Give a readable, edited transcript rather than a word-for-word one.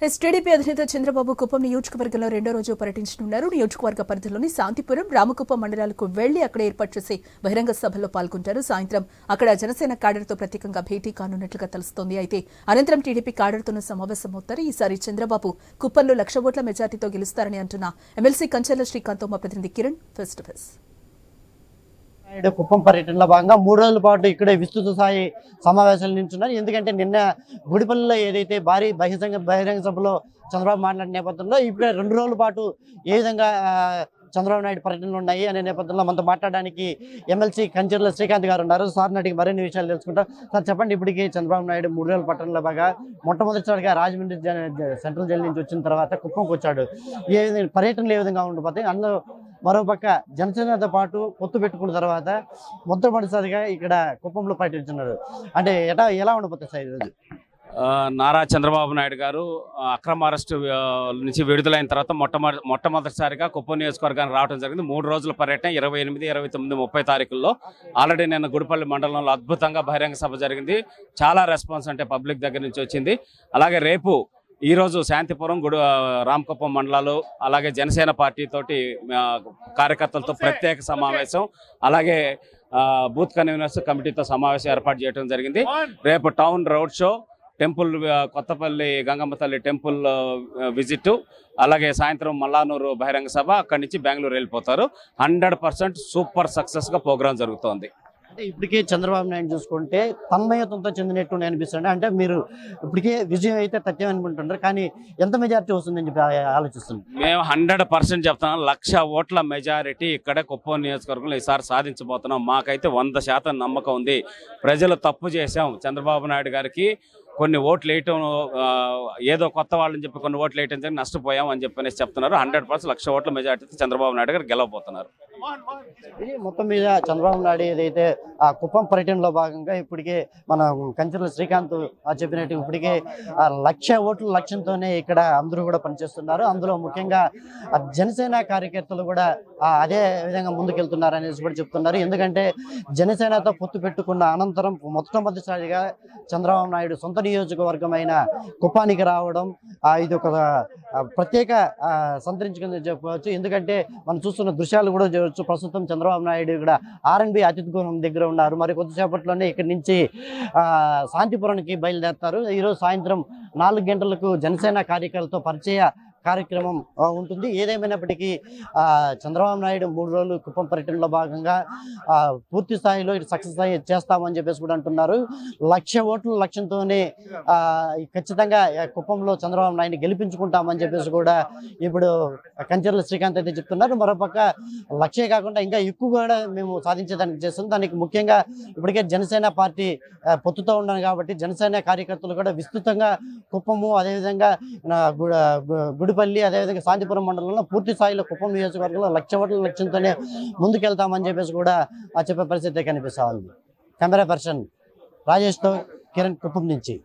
TDP అధినేత చంద్రబాబు కుప్పం నియోజకవర్గంలో రెండో రోజు పర్యటించనున్నారు. నియోజకవర్గ పరిధిలోని శాంతిపురం, రామకుప్పం మండలాలకు వెళ్లి అక్కడ ఏర్పాటు చేసే బహిరంగ సభల్లో పాల్గొంటారు. సాయంత్రం అక్కడ జనసేన క్యాడర్తో ప్రత్యేకంగా భేటీ కానున్నట్లుగా తెలుస్తోంది. అయితే అనంతరం టీడీపీ క్యాడర్తోనూ సమావేశమవుతారు. ఈసారి చంద్రబాబు కుప్పంలో 1,00,000 ఓట్ల మెజార్టీతో గెలుస్తారని అంటున్న ఎమ్మెల్సీ కంచెర్ల శ్రీకాంత్తో మా ప్రతినిధి Kiran face to face. Kuppam పర్యటనలో భాగంగా 3 రోజుల పాటు ఇక్కడే విస్తృత స్థాయి సమావేశాలు నించున్నారు. ఎందుకంటే నిన్న గుడిపల్లిలో ఏదైతే భారీ బహిరంగ సభలో చంద్రబాబు మాట్లాడిన నేపథ్యంలో ఇప్పుడే 2 రోజుల పాటు ఏ విధంగా చంద్రబాబు నాయుడు పర్యటనలు ఉన్నాయి అనే నేపథ్యంలో మనతో మాట్లాడడానికి ఎమ్మెల్సీ కంచెర్ల శ్రీకాంత్ గారు ఉన్నారు. సార్ నాటికి మరిన్ని విషయాలు తెలుసుకుంటాం. సార్ చెప్పండి, ఇప్పటికీ చంద్రబాబు నాయుడు 3 రోజుల పట్టణంలో బాగా మొట్టమొదటిసారిగా రాజమండ్రి సెంట్రల్ జైలు నుంచి వచ్చిన తర్వాత కుప్పంకి వచ్చాడు. ఏ విధంగా పర్యటనలు ఏ విధంగా ఉండిపోతాయి? అందులో మరోపక్క జనసేనతో పాటు పొత్తు పెట్టుకున్న తర్వాత మొట్టమొదటిసారిగా ఇక్కడ కుప్పంలో పర్యటించున్నారు. అంటే ఎలా ఉండిపోతాయి సార్ ఈరోజు? నారా చంద్రబాబు నాయుడు గారు అక్రమ అరెస్టు నుంచి విడుదలైన తర్వాత మొట్టమొదటిసారిగా కుప్పం నియోజకవర్గానికి రావడం జరిగింది. 3 రోజుల పర్యటన 28, 29, 30 తారీఖుల్లో ఆల్రెడీ నిన్న గుడిపల్లి మండలంలో అద్భుతంగా బహిరంగ సభ జరిగింది. చాలా రెస్పాన్స్ అంటే పబ్లిక్ దగ్గర నుంచి వచ్చింది. అలాగే రేపు ఈరోజు శాంతిపురం, రామకుప్పం మండలాలు, అలాగే జనసేన పార్టీ తోటి కార్యకర్తలతో ప్రత్యేక సమావేశం, అలాగే బూత్ కన్వీనర్స్ కమిటీతో సమావేశం ఏర్పాటు చేయడం జరిగింది. రేపు town road show, temple, Kothapalli Gangamma తల్లి టెంపుల్ విజిట్, అలాగే సాయంత్రం మల్లానూరు బహిరంగ సభ, అక్కడి నుంచి బెంగళూరు వెళ్ళిపోతారు. 100% సూపర్ సక్సెస్గా ప్రోగ్రాం జరుగుతోంది. అంటే ఇప్పటికే చంద్రబాబు నాయుడు చూసుకుంటే తన్మయత్వంతో చెందినట్టు అనిపిస్తుంది. అంటే మీరు ఇప్పటికే విజయం అయితే తథ్యం అనుకుంటున్నారు, కానీ ఎంత మెజారిటీ వస్తుందని చెప్పి ఆలోచిస్తుంది? మేము 100% చెప్తున్నాం. 1,00,000 ఓట్ల మెజారిటీ ఇక్కడ కుప్పం నియోజకవర్గంలో ఈసారి సాధించబోతున్నాం. మాకైతే 100% నమ్మకం ఉంది. ప్రజలు తప్పు చేశాం, చంద్రబాబు నాయుడు గారికి కొన్ని ఓట్లు వేయటం, ఏదో కొత్త వాళ్ళని చెప్పి కొన్ని ఓట్లు వేయటం జరిగి నష్టపోయాం అని చెప్పనేసి చెప్తున్నారు. 100% 1,00,000 ఓట్ల మెజార్టీతో చంద్రబాబు నాయుడు గారు గెలవబోతున్నారు. ఇది మొత్తం మీద చంద్రబాబు నాయుడు ఏదైతే ఆ కుప్పం పర్యటనలో భాగంగా ఇప్పటికే మన కంచెర్ల శ్రీకాంత్ చెప్పినట్టు ఇప్పటికే 1,00,000 ఓట్ల లక్ష్యంతోనే ఇక్కడ అందరూ కూడా పనిచేస్తున్నారు. అందులో ముఖ్యంగా జనసేన కార్యకర్తలు కూడా అదే విధంగా ముందుకెళ్తున్నారు అనేసి కూడా చెప్తున్నారు. ఎందుకంటే జనసేనతో పొత్తు పెట్టుకున్న అనంతరం మొట్టమొదటిసారిగా చంద్రబాబు నాయుడు సొంత నియోజకవర్గమైన కుప్పానికి రావడం ఇది ఒక ప్రత్యేక సంతరించుకుందని చెప్పవచ్చు. ఎందుకంటే మనం చూస్తున్న దృశ్యాలు కూడా చూడవచ్చు. ప్రస్తుతం చంద్రబాబు నాయుడు ఇక్కడ ఆర్ఎన్బి అతిథి గృహం దగ్గర ఉన్నారు. మరి కొద్దిసేపట్లోనే ఇక్కడి నుంచి శాంతిపురానికి బయలుదేరుతారు. ఈరోజు సాయంత్రం 4 గంటలకు జనసేన కార్యకర్తలతో పరిచయ కార్యక్రమం ఉంటుంది. ఏదేమైనప్పటికీ చంద్రబాబు నాయుడు 3 రోజులు కుప్పం పర్యటనలో భాగంగా పూర్తి స్థాయిలో సక్సెస్ చేస్తామని చెప్పేసి కూడా అంటున్నారు. 1,00,000 ఓట్ల లక్ష్యంతోనే ఖచ్చితంగా కుప్పంలో చంద్రబాబు నాయుడు గెలిపించుకుంటామని చెప్పేసి కూడా ఇప్పుడు కంచెర్ల శ్రీకాంత్ అయితే చెప్తున్నారు. మరోపక్క 1,00,000 కాకుండా ఇంకా ఎక్కువ కూడా మేము సాధించేదానికి చేస్తాం. దానికి ముఖ్యంగా ఇప్పటికే జనసేన పార్టీ పొత్తుతో ఉన్నాను కాబట్టి జనసేన కార్యకర్తలు కూడా విస్తృతంగా కుప్పము, అదేవిధంగా గుడిపల్లి, అదేవిధంగా శాంతిపురం మండలంలో పూర్తి స్థాయిలో కుప్పం నియోజకవర్గంలో 1,00,000 ఓట్ల లక్ష్యంతోనే ముందుకెళ్తామని చెప్పేసి కూడా చెప్పే పరిస్థితి కనిపిస్తా ఉంది. కెమెరా పర్సన్ రాజేష్తో కిరణ్, కుప్పం నుంచి.